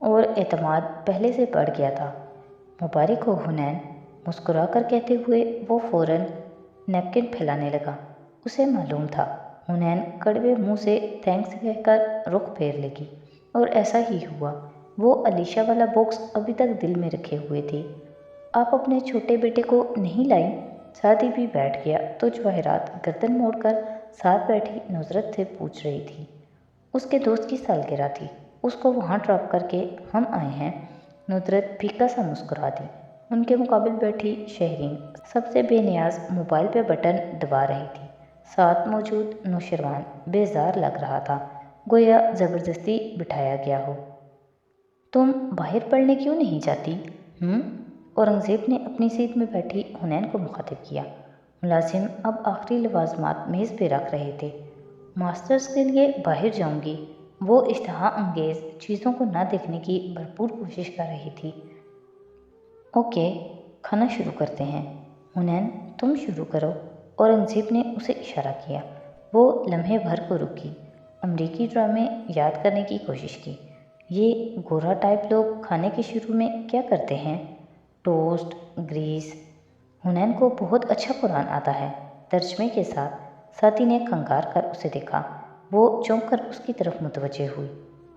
اور اعتماد پہلے سے بڑھ گیا تھا۔ مبارک ہو حنین، مسکرا کر کہتے ہوئے وہ فوراً نیپکن پھیلانے لگا۔ اسے معلوم تھا حنین کڑوے منہ سے تھینکس کہہ کر رخ پھیر لے گی، اور ایسا ہی ہوا۔ وہ علیشہ والا باکس ابھی تک دل میں رکھے ہوئے تھی۔ آپ اپنے چھوٹے بیٹے کو نہیں لائیں؟ سعدی بھی بیٹھ گیا تو جواہرات گردن موڑ کر ساتھ بیٹھی نصرت سے پوچھ رہی تھی۔ اس کے دوست کی سالگرہ تھی، اس کو وہاں ڈراپ کر کے ہم آئے ہیں۔ نصرت پھیکا سا مسکرا دی۔ ان کے مقابل بیٹھی شہرین سب سے بے نیاز موبائل پہ بٹن دبا رہی تھی۔ ساتھ موجود نوشروان بیزار لگ رہا تھا، گویا زبردستی بٹھایا گیا ہو۔ تم باہر پڑھنے کیوں نہیں جاتی؟ اورنگزیب نے اپنی سیٹ میں بیٹھی حنین کو مخاطب کیا۔ ملازم اب آخری لوازمات میز پہ رکھ رہے تھے۔ ماسٹرز کے لیے باہر جاؤں گی، وہ اشتہا انگیز چیزوں کو نہ دیکھنے کی بھرپور کوشش کر رہی تھی۔ اوکے، کھانا شروع کرتے ہیں۔ حنین تم شروع کرو، اورنگزیب نے اسے اشارہ کیا۔ وہ لمحے بھر کو رکی، امریکی ڈرامے یاد کرنے کی کوشش کی۔ یہ گورا ٹائپ لوگ کھانے کے شروع میں کیا کرتے ہیں؟ Toast, grease. حنین کو بہت اچھا قرآن آتا ہے، ترجمے کے ساتھ۔ ساتھی نے کھنگار کر اسے دیکھا۔ وہ چونک کر اس کی طرف متوجہ ہوئی۔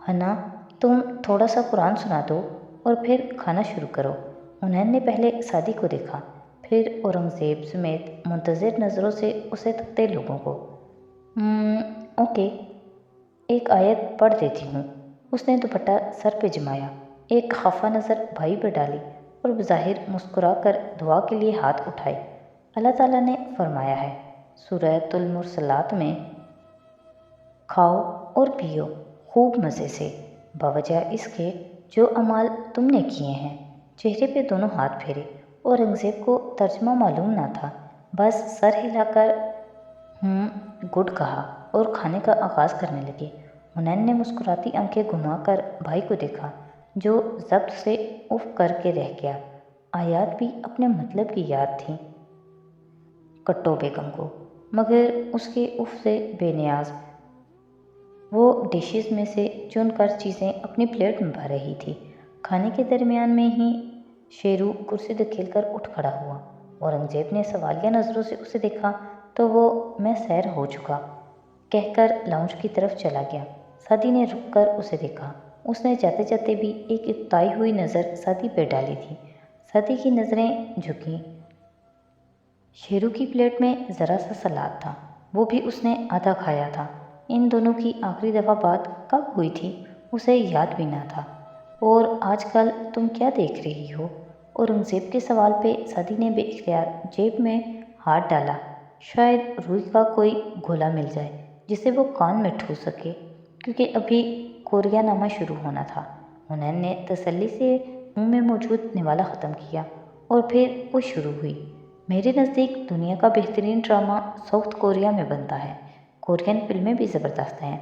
حنا، تم تھوڑا سا قرآن سنا دو اور پھر کھانا شروع کرو۔ حنین نے پہلے سعدی کو دیکھا، پھر اورنگزیب سمیت منتظر نظروں سے اسے تکتے لوگوں کو۔ اوکے، ایک آیت پڑھ دیتی ہوں۔ اس نے دوپٹہ سر پہ جمایا، ایک خفا نظر بھائی پہ ڈالی اور بظاہر مسکرا کر دعا کے لیے ہاتھ اٹھائے۔ اللہ تعالیٰ نے فرمایا ہے سورۃ المرسلات میں، کھاؤ اور پیو خوب مزے سے، بوجہ اس کے جو اعمال تم نے کیے ہیں۔ چہرے پہ دونوں ہاتھ پھیرے۔ اورنگزیب کو ترجمہ معلوم نہ تھا، بس سر ہلا کر گڈ کہا اور کھانے کا آغاز کرنے لگے۔ حنین نے مسکراتی آنکھیں گھما کر بھائی کو دیکھا، جو ضبط سے اف کر کے رہ گیا۔ آیات بھی اپنے مطلب کی یاد تھیں کٹو بیگم کو، مگر اس کے اف سے بے نیاز۔ وہ ڈشز میں سے چن کر چیزیں اپنی پلیٹ میں بھر رہی تھی۔ کھانے کے درمیان میں ہی شیرو کرسی دھکیل کر اٹھ کھڑا ہوا۔ اورنگزیب نے سوالیہ نظروں سے اسے دیکھا تو وہ میں سیر ہو چکا کہہ کر لاؤنج کی طرف چلا گیا۔ سعدی نے رک کر اسے دیکھا۔ اس نے جاتے جاتے بھی ایک اکتائی ہوئی نظر سعدی پہ ڈالی تھی۔ سعدی کی نظریں جھکیں۔ شیرو کی پلیٹ میں ذرا سا سلاد تھا، وہ بھی اس نے آدھا کھایا تھا۔ ان دونوں کی آخری دفعہ بات کب ہوئی تھی اسے یاد بھی نہ تھا۔ اور آج کل تم کیا دیکھ رہی ہو؟ اورنگزیب کے سوال پہ سعدی نے بے اختیار جیب میں ہاتھ ڈالا۔ شاید روئی کا کوئی گولا مل جائے جسے وہ کان میں ٹھوس سکے، کیونکہ ابھی کوریا نامہ شروع ہونا تھا۔ حنین نے تسلی سے منہ میں موجود نوالا ختم کیا اور پھر وہ شروع ہوئی۔ میرے نزدیک دنیا کا بہترین ڈرامہ ساؤتھ کوریا میں بنتا ہے۔ کورین فلمیں بھی زبردست ہیں،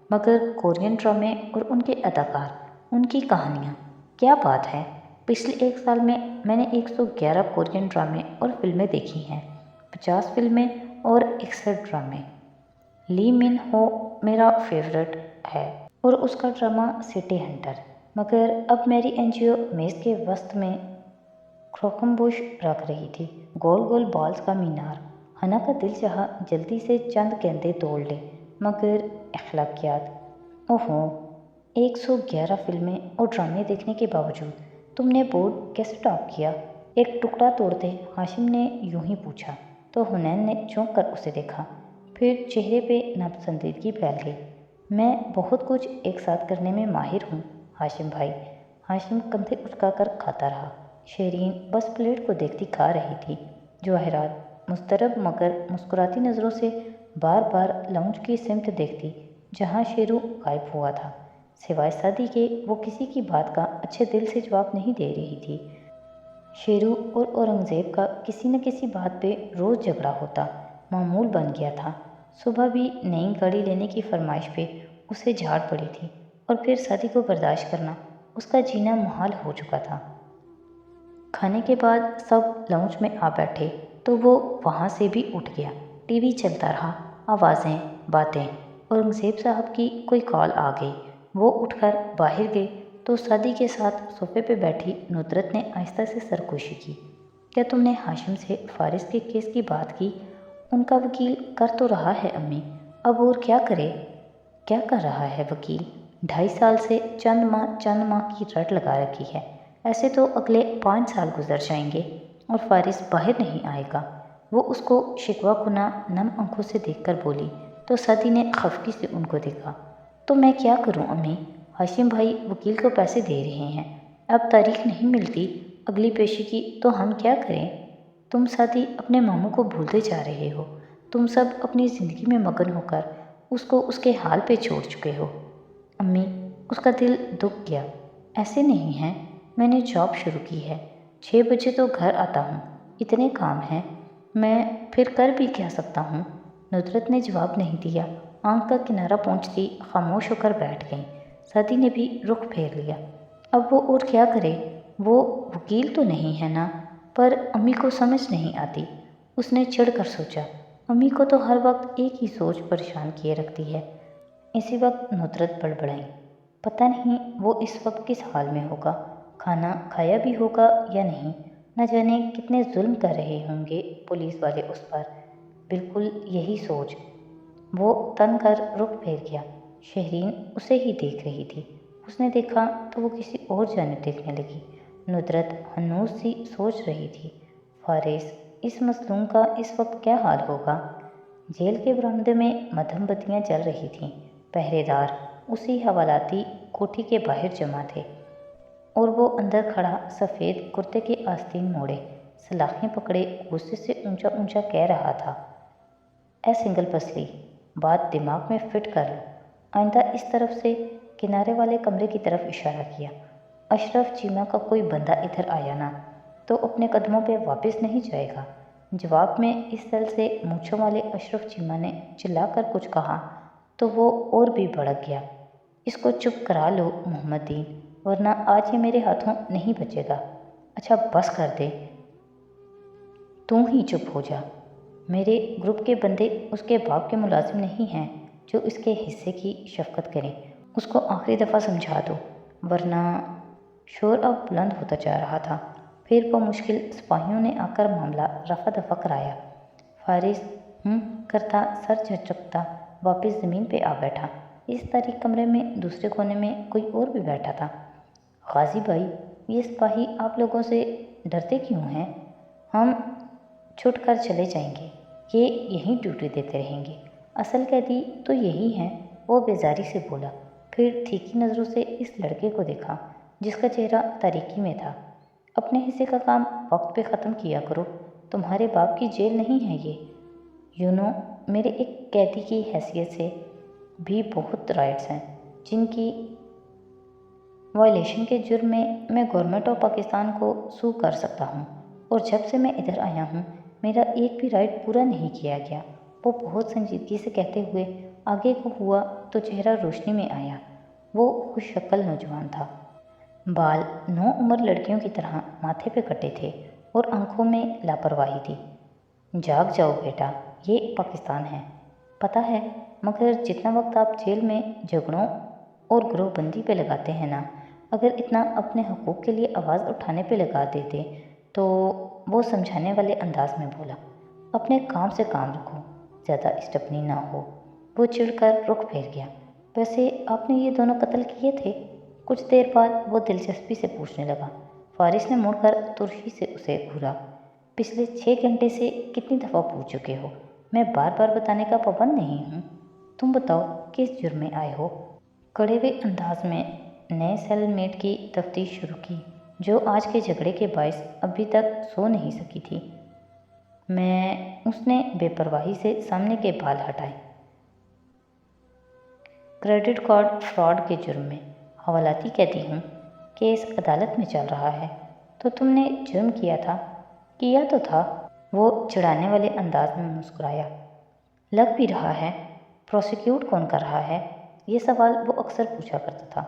مگر کورین ڈرامے اور ان کے اداکار، ان کی کہانیاں، کیا بات ہے! پچھلے ایک سال میں نے 111 کورین ڈرامے اور فلمیں دیکھی ہیں، 50 فلمیں اور 61 ڈرامے۔ لی من ہو میرا فیورٹ ہے اور اس کا ڈرامہ سٹی ہنٹر۔ مگر اب میری انجیو میز کے وسط میں کروکمبوش رکھ رہی تھی، گول گول بالز کا مینار۔ حنا کا دل چاہا جلدی سے چند گیندیں توڑ لے، مگر اخلاقیات۔ اوہو، 111 فلمیں اور ڈرامے دیکھنے کے باوجود تم نے بورڈ کیسے ٹاپ کیا؟ ایک ٹکڑا توڑتے ہاشم نے یوں ہی پوچھا تو حنین نے چونک کر اسے دیکھا، پھر چہرے پہ ناپسندیدگی پھیل گئی۔ میں بہت کچھ ایک ساتھ کرنے میں ماہر ہوں ہاشم بھائی۔ ہاشم کندھے اٹھا کر کھاتا رہا۔ شیرین بس پلیٹ کو دیکھتی کھا رہی تھی۔ جواہرات مضطرب مگر مسکراتی نظروں سے بار بار لاؤنج کی سمت دیکھتی جہاں شیرو غائب ہوا تھا۔ سوائے سعدی کے وہ کسی کی بات کا اچھے دل سے جواب نہیں دے رہی تھی۔ شیرو اور اورنگزیب کا کسی نہ کسی بات پہ روز جھگڑا ہوتا، معمول بن گیا تھا۔ صبح بھی نئی گاڑی لینے کی فرمائش پہ اسے جھاڑ پڑی تھی، اور پھر سعدی کو برداشت کرنا اس کا جینا محال ہو چکا تھا۔ کھانے کے بعد سب لاؤنج میں آ بیٹھے تو وہ وہاں سے بھی اٹھ گیا۔ ٹی وی چلتا رہا، آوازیں، باتیں۔ اورنگزیب صاحب کی کوئی کال آ گئی، وہ اٹھ کر باہر گئے تو سعدی کے ساتھ صوفے پہ بیٹھی ندرت نے آہستہ سے سرگوشی کی۔ کیا تم نے ہاشم سے فارس کے کیس کی بات کی؟ ان کا وکیل کر تو رہا ہے امی، اب اور کیا کرے؟ کیا کر رہا ہے وکیل؟ 2.5 سال سے چند ماہ کی رٹ لگا رکھی ہے، ایسے تو اگلے 5 سال گزر جائیں گے اور فارس باہر نہیں آئے گا۔ وہ اس کو شکوہ کناں نم آنکھوں سے دیکھ کر بولی تو سعدی نے خفگی سے ان کو دیکھا۔ تو میں کیا کروں امی؟ ہاشم بھائی وکیل کو پیسے دے رہے ہیں، اب تاریخ نہیں ملتی اگلی پیشی کی تو ہم کیا کریں؟ تم سعدی اپنے ماموں کو بھولتے جا رہے ہو، تم سب اپنی زندگی میں مگن ہو کر اس کو اس کے حال پہ چھوڑ چکے ہو۔ امی، اس کا دل دکھ گیا۔ ایسے نہیں ہیں، میں نے جاب شروع کی ہے، 6 بجے تو گھر آتا ہوں، اتنے کام ہیں، میں پھر کر بھی کیا سکتا ہوں؟ ندرت نے جواب نہیں دیا، آنکھ کا کنارہ پہنچتی خاموش ہو کر بیٹھ گئیں۔ سعدی نے بھی رخ پھیر لیا۔ اب وہ اور کیا کرے؟ وہ وکیل تو نہیں ہے نا؟ پر امی کو سمجھ نہیں آتی۔ اس نے چڑھ کر سوچا، امی کو تو ہر وقت ایک ہی سوچ پریشان کیے رکھتی ہے۔ اسی وقت ندرت بڑبڑائیں، پتہ نہیں وہ اس وقت کس حال میں ہوگا، کھانا کھایا بھی ہوگا یا نہیں، نہ جانے کتنے ظلم کر رہے ہوں گے پولیس والے اس پر۔ بالکل یہی سوچ۔ وہ تن کر رخ پھیر گیا۔ شہرین اسے ہی دیکھ رہی تھی۔ اس نے دیکھا تو وہ کسی اور جانب دیکھنے لگی۔ ندرت ہنوز سی سوچ رہی تھی، فارس اس مظلوم کا اس وقت کیا حال ہوگا؟ جیل کے برآمدے میں مدھم بتیاں جل رہی تھیں، پہرے دار اسی حوالاتی کوٹھی کے باہر جمع تھے اور وہ اندر کھڑا سفید کرتے کے آستین موڑے، سلاخیں پکڑے غصے سے اونچا اونچا کہہ رہا تھا، اے سنگل پسلی، بات دماغ میں فٹ کر لو، آئندہ اس طرف سے۔ کنارے والے کمرے کی طرف اشارہ کیا۔ اشرف چیمہ کا کوئی بندہ ادھر آیا نا تو اپنے قدموں پہ واپس نہیں جائے گا۔ جواب میں اس سیل سے مونچھوں والے اشرف چیمہ نے چلا کر کچھ کہا تو وہ اور بھی بھڑک گیا، اس کو چپ کرا لو محمد دین، ورنہ آج یہ میرے ہاتھوں نہیں بچے گا۔ اچھا بس کر دے، تو ہی چپ ہو جا۔ میرے گروپ کے بندے اس کے باپ کے ملازم نہیں ہیں جو اس کے حصے کی شفقت کریں، اس کو آخری دفعہ سمجھا دو، ورنہ۔ شور اب بلند ہوتا جا رہا تھا۔ پھر بمشکل سپاہیوں نے آ کر معاملہ رفع دفع کرایا۔ فارس کرتا سر جھٹکتا واپس زمین پہ آ بیٹھا۔ اس تاریک کمرے میں دوسرے کونے میں کوئی اور بھی بیٹھا تھا۔ غازی بھائی، یہ سپاہی آپ لوگوں سے ڈرتے کیوں ہیں؟ ہم چھٹ کر چلے جائیں گے، یہ یہیں ڈیوٹی دیتے رہیں گے، اصل قیدی تو یہی ہیں، وہ بیزاری سے بولا۔ پھر تیکھی نظروں سے اس لڑکے کو دیکھا جس کا چہرہ تاریکی میں تھا۔ اپنے حصے کا کام وقت پہ ختم کیا کرو، تمہارے باپ کی جیل نہیں ہے یہ۔ میرے ایک قیدی کی حیثیت سے بھی بہت رائٹس ہیں جن کی وائلیشن کے جرم میں گورنمنٹ آف پاکستان کو سو کر سکتا ہوں، اور جب سے میں ادھر آیا ہوں میرا ایک بھی رائٹ پورا نہیں کیا گیا۔ وہ بہت سنجیدگی سے کہتے ہوئے آگے کو ہوا تو چہرہ روشنی میں آیا۔ وہ خوش شکل نوجوان تھا۔ بال نوعمر لڑکیوں کی طرح ماتھے پہ کٹے تھے اور آنکھوں میں لاپرواہی تھی۔ جاگ جاؤ بیٹا، یہ پاکستان ہے، پتہ ہے، مگر جتنا وقت آپ جیل میں جھگڑوں اور گروہ بندی پہ لگاتے ہیں نا، اگر اتنا اپنے حقوق کے لیے آواز اٹھانے پہ لگا دیتے تو۔ وہ سمجھانے والے انداز میں بولا، اپنے کام سے کام رکھو، زیادہ اسٹپنی نہ ہو۔ وہ چڑھ کر رخ پھیر گیا، ویسے آپ نے یہ دونوں قتل کیے تھے؟ کچھ دیر بعد وہ دلچسپی سے پوچھنے لگا۔ فارس نے مڑ کر ترشی سے اسے گھورا، پچھلے 6 گھنٹے سے کتنی دفعہ پوچھ چکے ہو، میں بار بار بتانے کا پابند نہیں ہوں، تم بتاؤ کس جرم میں آئے ہو؟ کڑے ہوئے انداز میں نئے سیل میٹ کی تفتیش شروع کی جو آج کے جھگڑے کے باعث ابھی تک سو نہیں سکی تھی۔ اس نے بے پرواہی سے سامنے کے بال ہٹائے۔ کریڈٹ کارڈ فراڈ کے جرم میں حوالاتی قیدی ہوں، کیس عدالت میں چل رہا ہے۔ تو تم نے جرم کیا تھا؟ کیا تو تھا، وہ چڑھانے والے انداز میں مسکرایا۔ لگ بھی رہا ہے۔ پروسیکیوٹ کون کر رہا ہے؟ یہ سوال وہ اکثر پوچھا کرتا تھا۔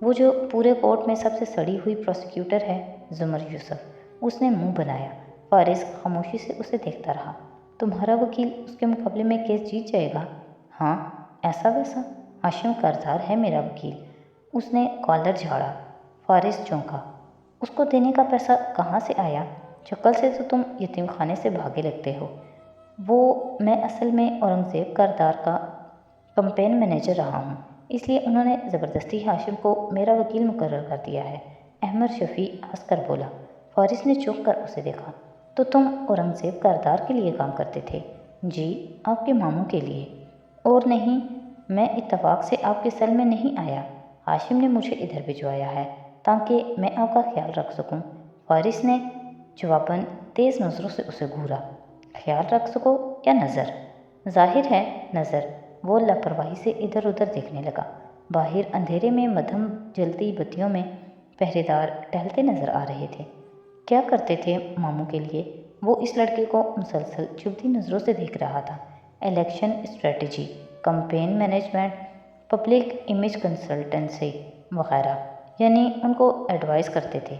وہ جو پورے کورٹ میں سب سے سڑی ہوئی پروسیکیوٹر ہے، زمر یوسف۔ اس نے منہ بنایا۔ فارس خاموشی سے اسے دیکھتا رہا۔ تمہارا وکیل اس کے مقابلے میں کیس جیت جائے گا؟ ہاں، ایسا ویسا، ہاشم کارزار ہے میرا وکیل۔ اس نے کالر جھاڑا۔ فارس چونکا۔ اس کو دینے کا پیسہ کہاں سے آیا؟ شکل سے تو تم یتیم خانے سے بھاگے لگتے ہو۔ وہ میں اصل میں اورنگزیب کردار کا کمپین مینیجر رہا ہوں، اس لیے انہوں نے زبردستی ہاشم کو میرا وکیل مقرر کر دیا ہے، احمد شفیع ہنس کر بولا۔ فارس نے چونک کر اسے دیکھا۔ تو تم اورنگزیب کردار کے لیے کام کرتے تھے؟ جی، آپ کے ماموں کے لیے۔ اور نہیں، میں اتفاق سے آپ کے سیل میں نہیں آیا، ہاشم نے مجھے ادھر بھجوایا ہے تاکہ میں آپ کا خیال رکھ سکوں۔ فارس نے جواباً تیز نظروں سے اسے گھورا۔ خیال رکھ سکو یا نظر؟ ظاہر ہے نظر۔ وہ لاپرواہی سے ادھر ادھر دیکھنے لگا۔ باہر اندھیرے میں مدھم جلتی بتیوں میں پہرے دار ٹہلتے نظر آ رہے تھے۔ کیا کرتے تھے ماموں کے لیے؟ وہ اس لڑکے کو مسلسل چبھتی نظروں سے دیکھ رہا تھا۔ Election strategy, campaign management, public image consultancy وغیرہ، یعنی ان کو ایڈوائز کرتے تھے۔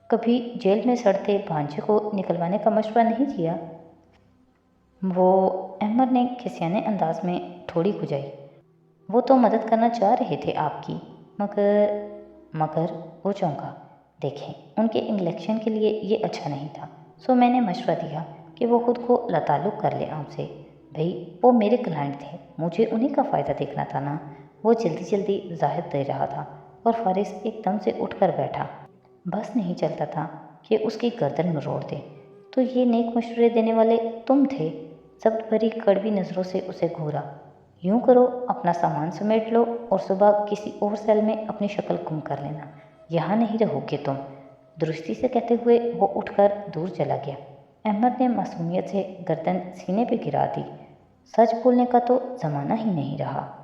کبھی جیل میں سڑتے بھانجے کو نکلوانے کا مشورہ نہیں کیا؟ وہ احمد نے کھسیانے انداز میں تھوڑی کھجائی۔ وہ تو مدد کرنا چاہ رہے تھے آپ کی، مگر وہ چونکا۔ دیکھیں، ان کے الیکشن کے لیے یہ اچھا نہیں تھا، سو میں نے مشورہ دیا کہ وہ خود کو لاتعلق کر لیں آپ سے۔ بھئی وہ میرے کلائنٹ تھے، مجھے انہی کا فائدہ دیکھنا تھا نا۔ وہ جلدی جلدی وضاحت دے رہا تھا اور فارس ایک دم سے اٹھ کر بیٹھا۔ بس نہیں چلتا تھا کہ اس کی گردن مروڑ دے۔ تو یہ نیک مشورے دینے والے تم تھے؟ ضبط بھری کڑوی نظروں سے اسے گھورا۔ یوں کرو، اپنا سامان سمیٹ لو اور صبح کسی اور سیل میں اپنی شکل گم کر لینا، یہاں نہیں رہو گے تم۔ درستی سے کہتے ہوئے وہ اٹھ کر دور چلا گیا۔ احمد نے معصومیت سے گردن سینے پہ گرا دی۔ سچ بولنے کا تو زمانہ ہی نہیں رہا۔